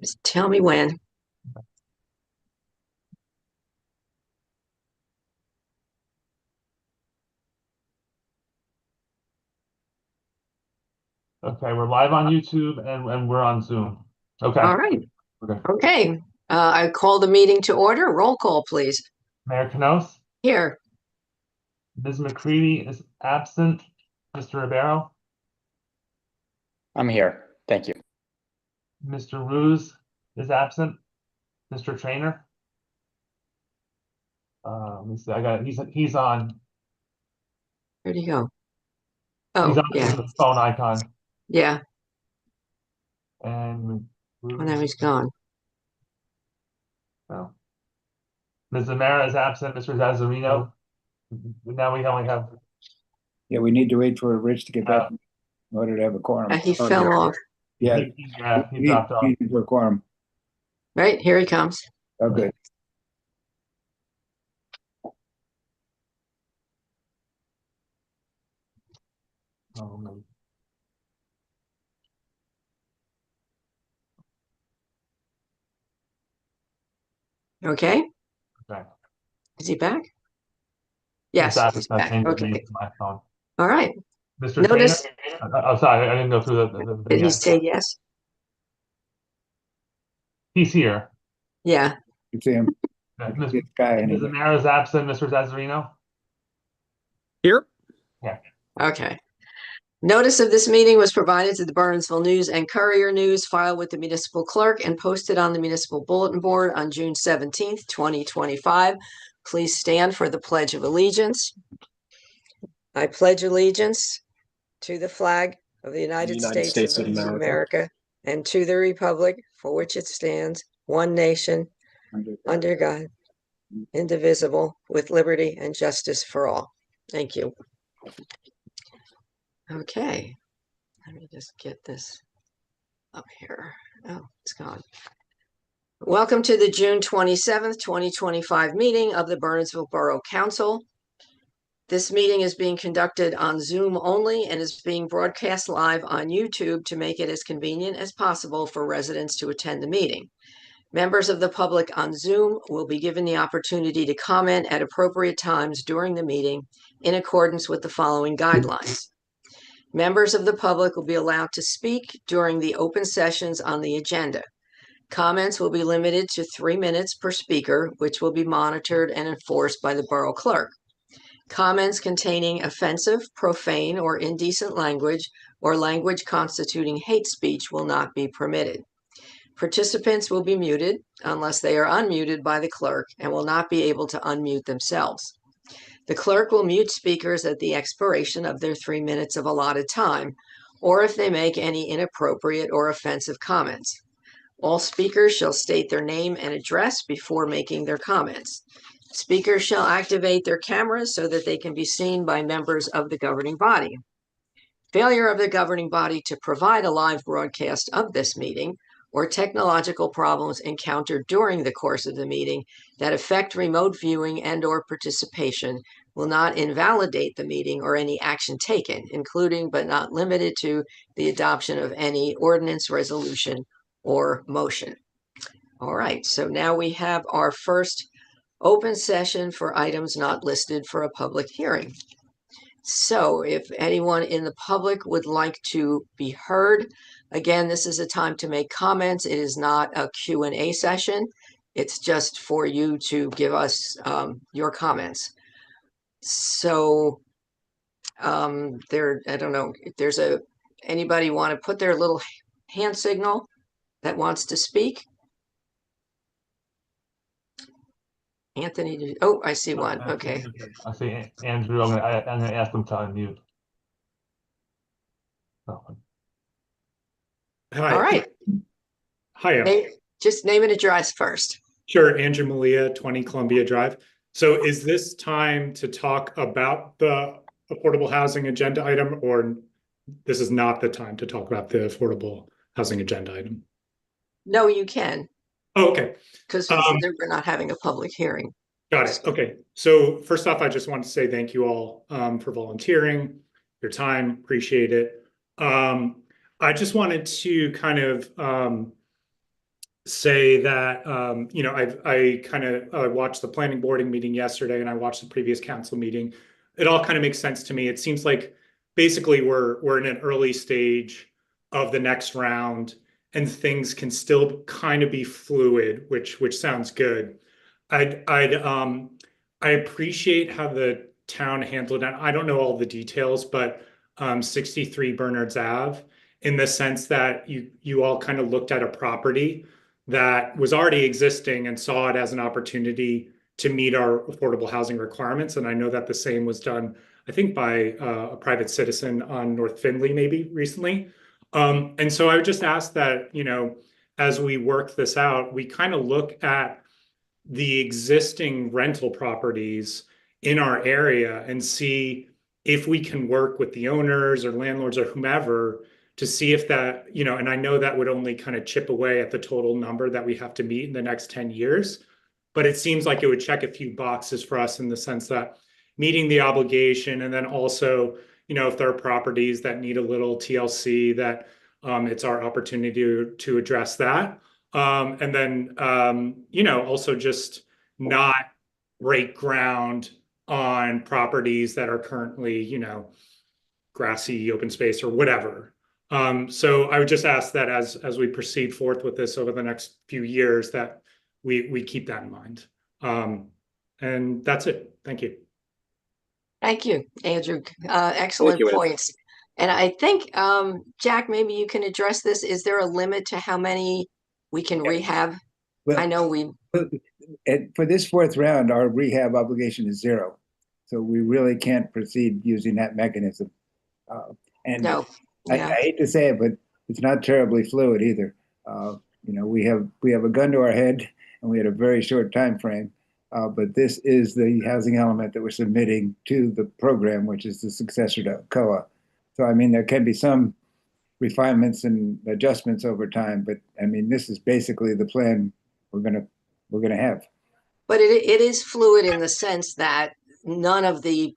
Just tell me when. Okay, we're live on YouTube and we're on Zoom. Okay. All right. Okay. Okay. I call the meeting to order. Roll call, please. Mayor Knos, Here. Ms. McCready is absent. Mr. Ribeiro, I'm here. Thank you. Mr. Ruse is absent. Mr. Trainer. Let me see. He's on. Where'd he go? He's Oh, on yeah. the phone icon. Yeah. And Oh, now he's gone. no. Ms. Zamara is absent. Mr. Zazzarino. Now we only have. Yeah, we need to wait for Rich to get back in order to have a quorum. He fell off. Yeah, He dropped off. He needs a quorum. Right, here he comes. Okay. Oh, no. Okay. Okay. Is he back? Yes, he's back. Okay. My phone. All right. Mr. Notice. Trainer? I'm sorry, I didn't go through the Did he say yes? He's here. Yeah. You see him. Ms. This guy anyway. Zamara is absent. Mr. Zazzarino? Here. Yeah. Okay. Notice of this meeting was provided to the Bernardsville News and Courier News, filed with the municipal clerk and posted on the municipal bulletin board on June 17th, 2025. Please stand for the Pledge of Allegiance. I pledge allegiance to the flag of the United States of America and to the republic for which it stands, one nation, under God, indivisible, with liberty and justice for all. Thank you. Okay, let me just get this up here. Oh, it's gone. Welcome to the June 27th, 2025 meeting of the Bernardsville Borough Council. This meeting is being conducted on Zoom only and is being broadcast live on YouTube to make it as convenient as possible for residents to attend the meeting. Members of the public on Zoom will be given the opportunity to comment at appropriate times during the meeting in accordance with the following guidelines. Members of the public will be allowed to speak during the open sessions on the agenda. Comments will be limited to 3 minutes per speaker, which will be monitored and enforced by the borough clerk. Comments containing offensive, profane, or indecent language or language constituting hate speech will not be permitted. Participants will be muted unless they are unmuted by the clerk and will not be able to unmute themselves. The clerk will mute speakers at the expiration of their 3 minutes of allotted time, or if they make any inappropriate or offensive comments. All speakers shall state their name and address before making their comments. Speakers shall activate their cameras so that they can be seen by members of the governing body. Failure of the governing body to provide a live broadcast of this meeting or technological problems encountered during the course of the meeting that affect remote viewing and/or participation will not invalidate the meeting or any action taken, including but not limited to the adoption of any ordinance, resolution, or motion. All right, so now we have our first open session for items not listed for a public hearing. So if anyone in the public would like to be heard, again, this is a time to make comments. It is not a Q&A session. It's just for you to give us your comments. So I don't know if there's anybody want to put their little hand signal that wants to speak. Anthony, oh, I see one. Okay. I see Andrew. I'm gonna ask him to unmute. Oh. Hi. All right. Hi. Just name and address first. Sure. Andrew Malia, 20 Columbia Drive. So is this time to talk about the affordable housing agenda item, or this is not the time to talk about the affordable housing agenda item? No, you can. Oh, okay. Because we're not having a public hearing. Got it. Okay. So first off, I just want to say thank you all for volunteering, your time, appreciate it. I just wanted to kind of say that, you know, I kind of watched the planning boarding meeting yesterday and I watched the previous council meeting. It all kind of makes sense to me. It seems like basically we're in an early stage of the next round and things can still kind of be fluid, which sounds good. I appreciate how the town handled it. I don't know all the details, but 63 Bernards Ave, in the sense that you all kind of looked at a property that was already existing and saw it as an opportunity to meet our affordable housing requirements. And I know that the same was done, I think, by a private citizen on North Findlay maybe recently. And so I would just ask that, you know, as we work this out, we kind of look at the existing rental properties in our area and see if we can work with the owners or landlords or whomever to see if that, you know, and I know that would only kind of chip away at the total number that we have to meet in the next 10 years. But it seems like it would check a few boxes for us in the sense that meeting the obligation, and then also, you know, if there are properties that need a little TLC, that it's our opportunity to address that. And then, you know, also just not break ground on properties that are currently, you know, grassy open space or whatever. So I would just ask that as we proceed forth with this over the next few years, that we keep that in mind. And that's it. Thank you. Thank you, Andrew. Excellent you, Ed. points. And I think, Jack, maybe you can address this. Is there a limit to how many we can rehab? Well, I know we, for this fourth round, our rehab obligation is 0. So we really can't proceed using that mechanism. And no, I yeah, hate to say it, but it's not terribly fluid either. You know, we have a gun to our head and we had a very short time frame. But this is the housing element that we're submitting to the program, which is the successor to COA. So, I mean, there can be some refinements and adjustments over time, but I mean, this is basically the plan we're gonna have. but it is fluid in the sense that none of the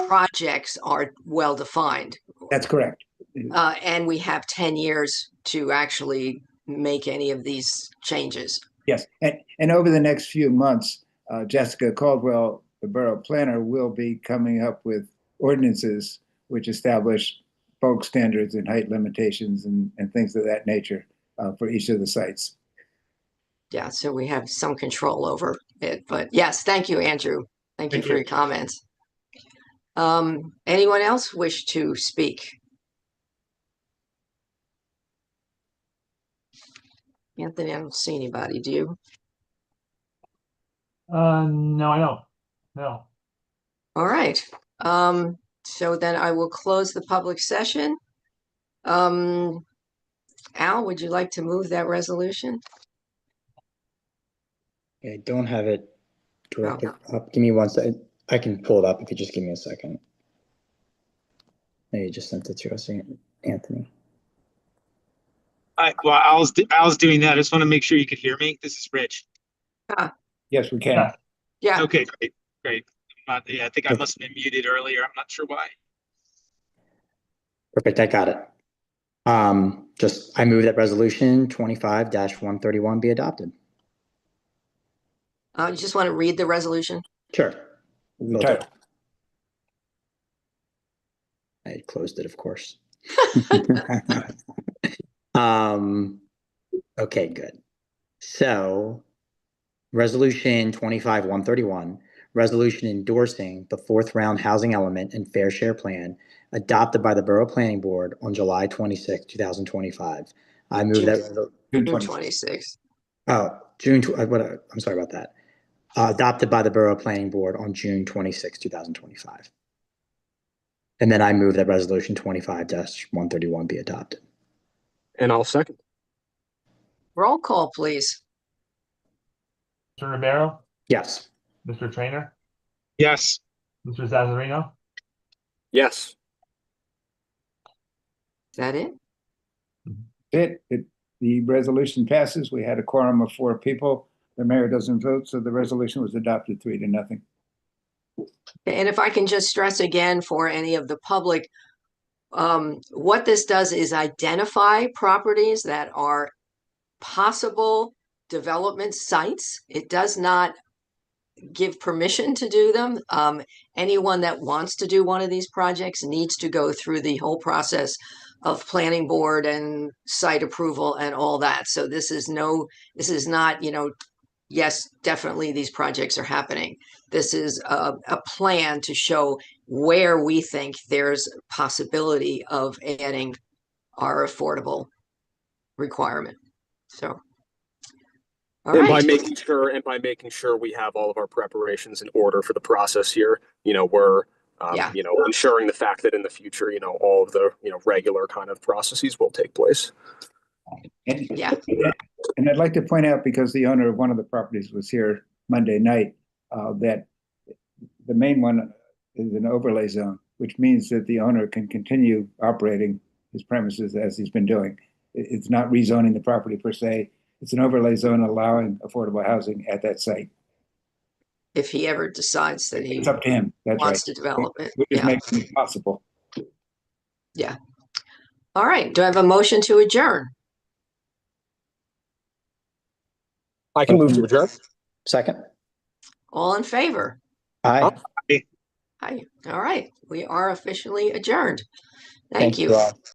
projects are well defined. That's correct. And we have 10 years to actually make any of these changes. Yes, and over the next few months, Jessica Caldwell, the borough planner, will be coming up with ordinances which establish bulk standards and height limitations and things of that nature for each of the sites. Yeah, so we have some control over it. But yes, thank you, Andrew. Thank you for your comments. Anyone else wish to speak? Anthony, I don't see anybody. Do you? No, I don't. No. All right. So then I will close the public session. Al, would you like to move that resolution? I don't have it directly up. Give me one second. I can pull it up if you just give me a second. Maybe you just sent it to us, Anthony. Well, I was doing that. I just want to make sure you could hear me. This is Rich. Yes, we can. Yeah. Yeah. Okay, great. Yeah, I think I must have been muted earlier. I'm not sure why. Perfect, I got it. I move that resolution 25-131 be adopted. You just want to read the resolution? Sure. The title. I closed it, of course. Okay, good. So, resolution 25-131, resolution endorsing the fourth round housing element and fair share plan adopted by the Borough Planning Board on July 26, 2025. I move that. June June 26th. 26th. I'm sorry about that. Adopted by the Borough Planning Board on June 26, 2025. And then I move that resolution 25-131 be adopted. And I'll second. Roll call, please. Mr. Romero, Yes. Mr. Trainer, Yes. Mr. Zazarino, Yes. Is that it? The resolution passes. We had a quorum of 4 people. The mayor doesn't vote, so the resolution was adopted 3-0. And if I can just stress again for any of the public, what this does is identify properties that are possible development sites. It does not give permission to do them. Anyone that wants to do one of these projects needs to go through the whole process of planning board and site approval and all that. So this is not, yes, definitely these projects are happening. This is a plan to show where we think there's possibility of adding our affordable requirement. So, all And by right. making sure we have all of our preparations in order for the process here, we're Yeah. ensuring the fact that in the future, all of the, regular kind of processes will take place. And, Yeah. and I'd like to point out, because the owner of one of the properties was here Monday night, that the main one is an overlay zone, which means that the owner can continue operating his premises as he's been doing. It's not rezoning the property per se. It's an overlay zone allowing affordable housing at that site. If he ever decides that he It's up to him. That's right. wants to develop it. We're just Yeah. making it possible. Yeah. All right. Do I have a motion to adjourn? I can move to adjourn. Second? All in favor? Aye. Aye. All right. We are officially adjourned. Thank Thank you. you all.